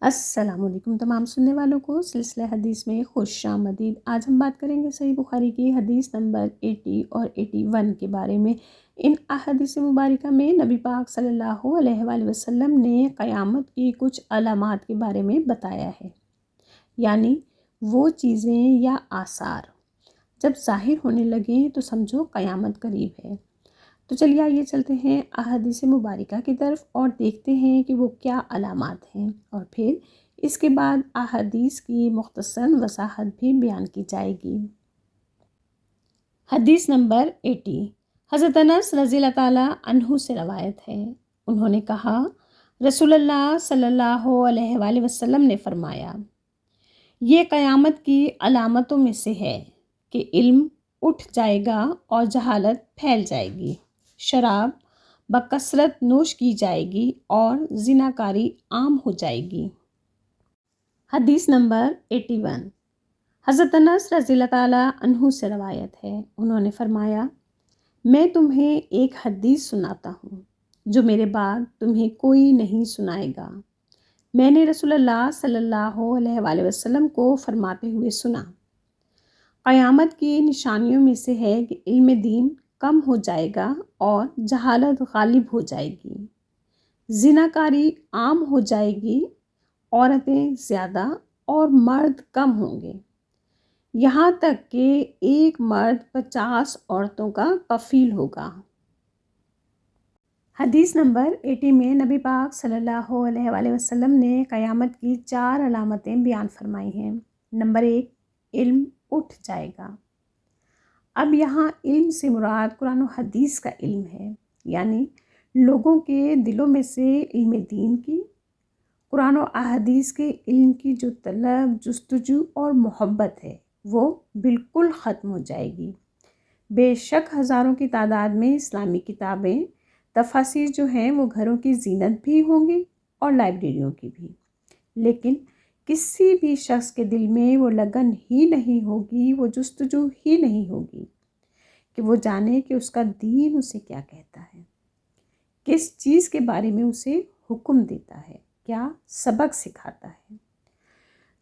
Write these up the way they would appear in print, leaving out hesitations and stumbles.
السلام علیکم تمام سننے والوں کو سلسلہ حدیث میں خوش آمدید۔ آج ہم بات کریں گے صحیح بخاری کی حدیث نمبر 80 اور 81 کے بارے میں۔ ان احادیث مبارکہ میں نبی پاک صلی اللہ علیہ وآلہ وسلم نے قیامت کی کچھ علامات کے بارے میں بتایا ہے، یعنی وہ چیزیں یا آثار جب ظاہر ہونے لگیں تو سمجھو قیامت قریب ہے۔ تو چلیے آئیے چلتے ہیں احادیث مبارکہ کی طرف اور دیکھتے ہیں کہ وہ کیا علامات ہیں، اور پھر اس کے بعد احادیث کی مختصر وضاحت بھی بیان کی جائے گی۔ حدیث نمبر 80 حضرت انس رضی اللہ تعالیٰ عنہ سے روایت ہے، انہوں نے کہا رسول اللہ صلی اللہ علیہ وآلہ وسلم نے فرمایا، یہ قیامت کی علامتوں میں سے ہے کہ علم اٹھ جائے گا اور جہالت پھیل جائے گی، شراب بکثرت نوش کی جائے گی اور زناکاری عام ہو جائے گی۔ حدیث نمبر 81 حضرت انس رضی اللہ تعالیٰ عنہ سے روایت ہے، انہوں نے فرمایا، میں تمہیں ایک حدیث سناتا ہوں جو میرے بعد تمہیں کوئی نہیں سنائے گا۔ میں نے رسول اللہ صلی اللہ علیہ وآلہ وسلم کو فرماتے ہوئے سنا، قیامت کی نشانیوں میں سے ہے کہ علم دین کم ہو جائے گا اور جہالت غالب ہو جائے گی، زناکاری عام ہو جائے گی، عورتیں زیادہ اور مرد کم ہوں گے، یہاں تک کہ ایک مرد 50 عورتوں کا کفیل ہوگا۔ حدیث نمبر 80 میں نبی پاک صلی اللہ علیہ وآلہ وسلم نے قیامت کی 4 علامتیں بیان فرمائی ہیں۔ نمبر 1، علم اٹھ جائے گا۔ اب یہاں علم سے مراد قرآن و حدیث کا علم ہے، یعنی لوگوں کے دلوں میں سے علم دین کی، قرآن و احادیث کے علم کی جو طلب، جستجو اور محبت ہے وہ بالکل ختم ہو جائے گی۔ بے شک ہزاروں کی تعداد میں اسلامی کتابیں، تفاسیر جو ہیں وہ گھروں کی زینت بھی ہوں گی اور لائبریریوں کی بھی، لیکن کسی بھی شخص کے دل میں وہ لگن ہی نہیں ہوگی، وہ جستجو ہی نہیں ہوگی کہ وہ جانے کہ اس کا دین اسے کیا کہتا ہے، کس چیز کے بارے میں اسے حکم دیتا ہے، کیا سبق سکھاتا ہے۔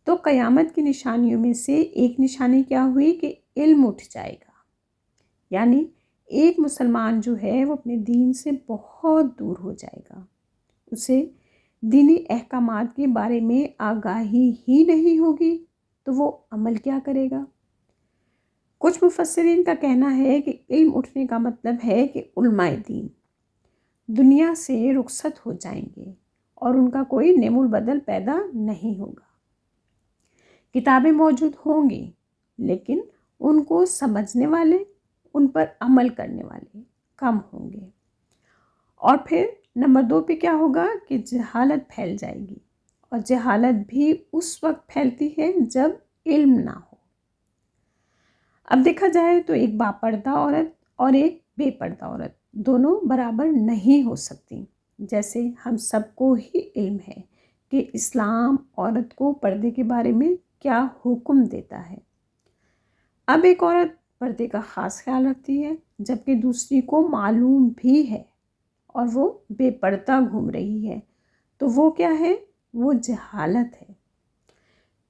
تو قیامت کی نشانیوں میں سے ایک نشانی کیا ہوئی کہ علم اٹھ جائے گا، یعنی ایک مسلمان جو ہے وہ اپنے دین سے بہت دور ہو جائے گا، اسے دینی احکامات کے بارے میں آگاہی ہی نہیں ہوگی، تو وہ عمل کیا کرے گا؟ کچھ مفسرین کا کہنا ہے کہ علم اٹھنے کا مطلب ہے کہ علماء دین دنیا سے رخصت ہو جائیں گے اور ان کا کوئی نعم البدل پیدا نہیں ہوگا۔ کتابیں موجود ہوں گی لیکن ان کو سمجھنے والے، ان پر عمل کرنے والے کم ہوں گے۔ اور پھر نمبر 2 پہ کیا ہوگا کہ جہالت پھیل جائے گی، اور جہالت بھی اس وقت پھیلتی ہے جب علم نہ ہو۔ اب دیکھا جائے تو ایک باپردہ عورت اور ایک بے پردہ عورت دونوں برابر نہیں ہو سکتی، جیسے ہم سب کو ہی علم ہے کہ اسلام عورت کو پردے کے بارے میں کیا حکم دیتا ہے۔ اب ایک عورت پردے کا خاص خیال رکھتی ہے جبکہ دوسری کو معلوم بھی ہے اور وہ بے پردہ گھوم رہی ہے، تو وہ کیا ہے؟ وہ جہالت ہے۔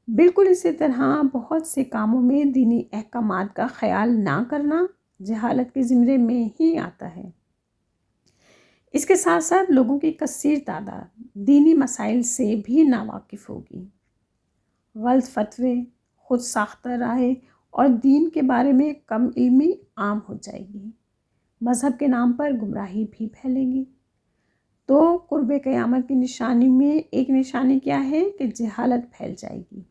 بالکل اسی طرح بہت سے کاموں میں دینی احکامات کا خیال نہ کرنا جہالت کے زمرے میں ہی آتا ہے۔ اس کے ساتھ ساتھ لوگوں کی کثیر تعداد دینی مسائل سے بھی ناواقف ہوگی، غلط فتوے، خود ساختہ رائے اور دین کے بارے میں کم علمی عام ہو جائے گی، مذہب کے نام پر گمراہی بھی پھیلے گی۔ تو قرب قیامت کی نشانی میں ایک نشانی کیا ہے کہ جہالت پھیل جائے گی۔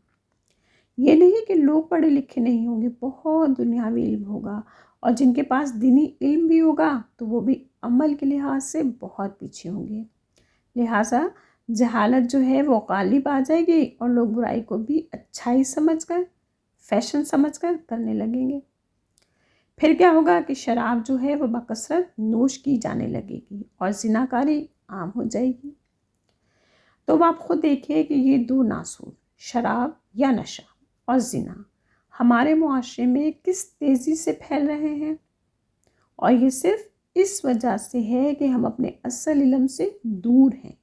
یہ نہیں کہ لوگ پڑھے لکھے نہیں ہوں گے، بہت دنیاوی علم ہوگا، اور جن کے پاس دینی علم بھی ہوگا تو وہ بھی عمل کے لحاظ سے بہت پیچھے ہوں گے، لہٰذا جہالت جو ہے وہ غالب آ جائے گی اور لوگ برائی کو بھی اچھائی سمجھ کر، فیشن سمجھ کر کرنے لگیں گے۔ پھر کیا ہوگا کہ شراب جو ہے وہ بکثرت نوش کی جانے لگے گی اور زناکاری عام ہو جائے گی۔ تو اب آپ خود دیکھیں کہ یہ 2 ناسور، شراب یا نشہ اور زنا، ہمارے معاشرے میں کس تیزی سے پھیل رہے ہیں، اور یہ صرف اس وجہ سے ہے کہ ہم اپنے اصل علم سے دور ہیں،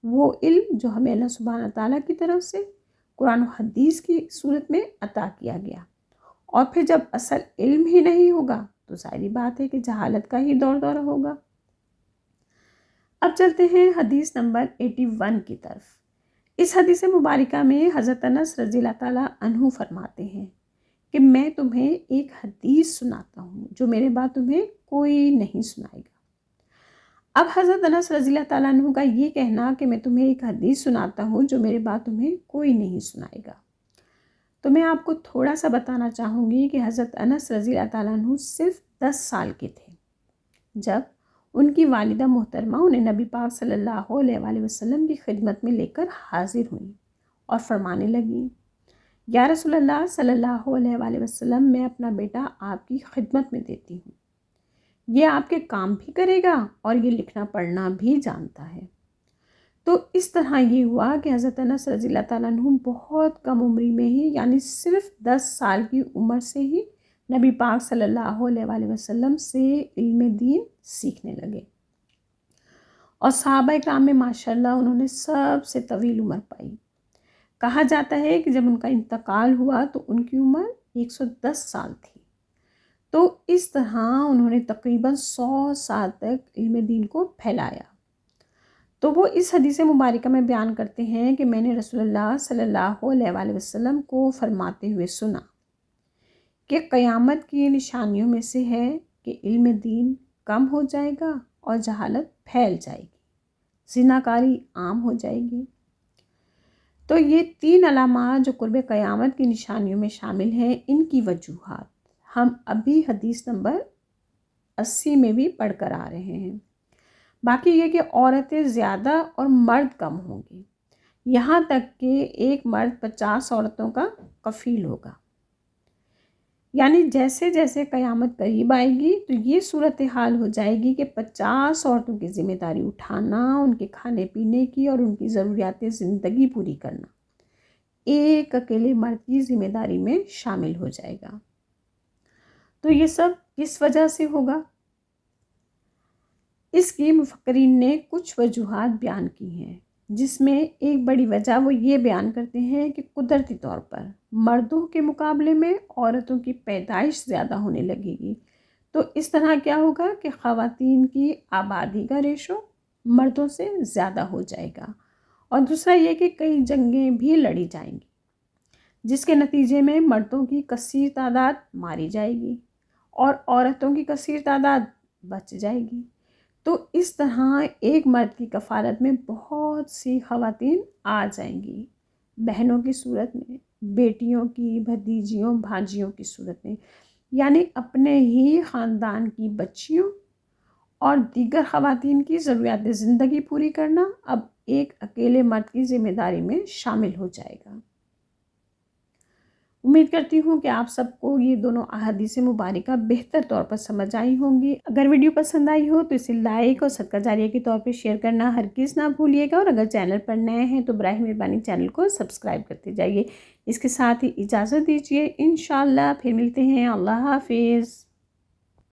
وہ علم جو ہمیں اللہ سبحانہ تعالیٰ کی طرف سے قرآن و حدیث کی صورت میں عطا کیا گیا. اور پھر جب اصل علم ہی نہیں ہوگا تو ظاہری بات ہے کہ جہالت کا ہی دور دورہ ہوگا. اب چلتے ہیں حدیث نمبر 81 کی طرف. اس حدیث مبارکہ میں حضرت انس رضی اللہ تعالیٰ عنہ فرماتے ہیں کہ میں تمہیں ایک حدیث سناتا ہوں جو میرے بعد تمہیں کوئی نہیں سنائے گا. اب حضرت انس رضی اللہ تعالیٰ عنہ کا یہ کہنا کہ میں تمہیں ایک حدیث سناتا ہوں جو میرے بعد تمہیں کوئی نہیں سنائے گا، تو میں آپ کو تھوڑا سا بتانا چاہوں گی کہ حضرت انس رضی اللہ تعالیٰ عنہ صرف 10 سال کے تھے جب ان کی والدہ محترمہ انہیں نبی پاک صلی اللہ علیہ وآلہ وسلم کی خدمت میں لے کر حاضر ہوئیں اور فرمانے لگیں، یا رسول اللہ صلی اللہ علیہ وآلہ وسلم، میں اپنا بیٹا آپ کی خدمت میں دیتی ہوں، یہ آپ کے کام بھی کرے گا اور یہ لکھنا پڑھنا بھی جانتا ہے. تو اس طرح یہ ہوا کہ حضرت انس رضی اللہ تعالیٰ عنہ بہت کم عمری میں ہی، یعنی صرف 10 سال کی عمر سے ہی نبی پاک صلی اللہ علیہ وآلہ وسلم سے علم دین سیکھنے لگے. اور صحابہ اکرام میں ماشاءاللہ انہوں نے سب سے طویل عمر پائی. کہا جاتا ہے کہ جب ان کا انتقال ہوا تو ان کی عمر 110 سال تھی. تو اس طرح انہوں نے تقریباً 100 سال تک علم دین کو پھیلایا. تو وہ اس حدیث مبارکہ میں بیان کرتے ہیں کہ میں نے رسول اللہ صلی اللہ علیہ وآلہ وسلم کو فرماتے ہوئے سنا کہ قیامت کی نشانیوں میں سے ہے کہ علم دین کم ہو جائے گا اور جہالت پھیل جائے گی، زناکاری عام ہو جائے گی. تو یہ 3 علامات جو قرب قیامت کی نشانیوں میں شامل ہیں، ان کی وجوہات ہم ابھی حدیث نمبر 80 میں بھی پڑھ کر آ رہے ہیں. باقی یہ کہ عورتیں زیادہ اور مرد کم ہوں گے، یہاں تک کہ ایک مرد 50 عورتوں کا کفیل ہوگا. یعنی جیسے جیسے قیامت قریب آئے گی تو یہ صورتحال ہو جائے گی کہ 50 عورتوں کی ذمہ داری اٹھانا، ان کے کھانے پینے کی اور ان کی ضروریات زندگی پوری کرنا ایک اکیلے مرد کی ذمہ داری میں شامل ہو جائے گا. تو یہ سب کس وجہ سے ہوگا؟ اس کی مفکرین نے کچھ وجوہات بیان کی ہیں، جس میں ایک بڑی وجہ وہ یہ بیان کرتے ہیں کہ قدرتی طور پر مردوں کے مقابلے میں عورتوں کی پیدائش زیادہ ہونے لگے گی. تو اس طرح کیا ہوگا کہ خواتین کی آبادی کا ریشو مردوں سے زیادہ ہو جائے گا. اور دوسرا یہ کہ کئی جنگیں بھی لڑی جائیں گی جس کے نتیجے میں مردوں کی کثیر تعداد ماری جائے گی اور عورتوں کی کثیر تعداد بچ جائے گی. تو اس طرح ایک مرد کی کفالت میں بہت سی خواتین آ جائیں گی، بہنوں کی صورت میں، بیٹیوں کی، بھتیجیوں، بھانجیوں کی صورت میں، یعنی اپنے ہی خاندان کی بچیوں اور دیگر خواتین کی ضروریات زندگی پوری کرنا اب ایک اکیلے مرد کی ذمہ داری میں شامل ہو جائے گا. امید کرتی ہوں کہ آپ سب کو یہ دونوں احادیث مبارکہ بہتر طور پر سمجھ آئی ہوں گی. اگر ویڈیو پسند آئی ہو تو اسے لائک اور صدقہ جاریہ کے طور پہ شیئر کرنا ہرگز نہ بھولیے گا، اور اگر چینل پر نئے ہیں تو براہ مہربانی چینل کو سبسکرائب کرتے جائیے. اس کے ساتھ ہی اجازت دیجیے، انشاءاللہ پھر ملتے ہیں. اللہ حافظ.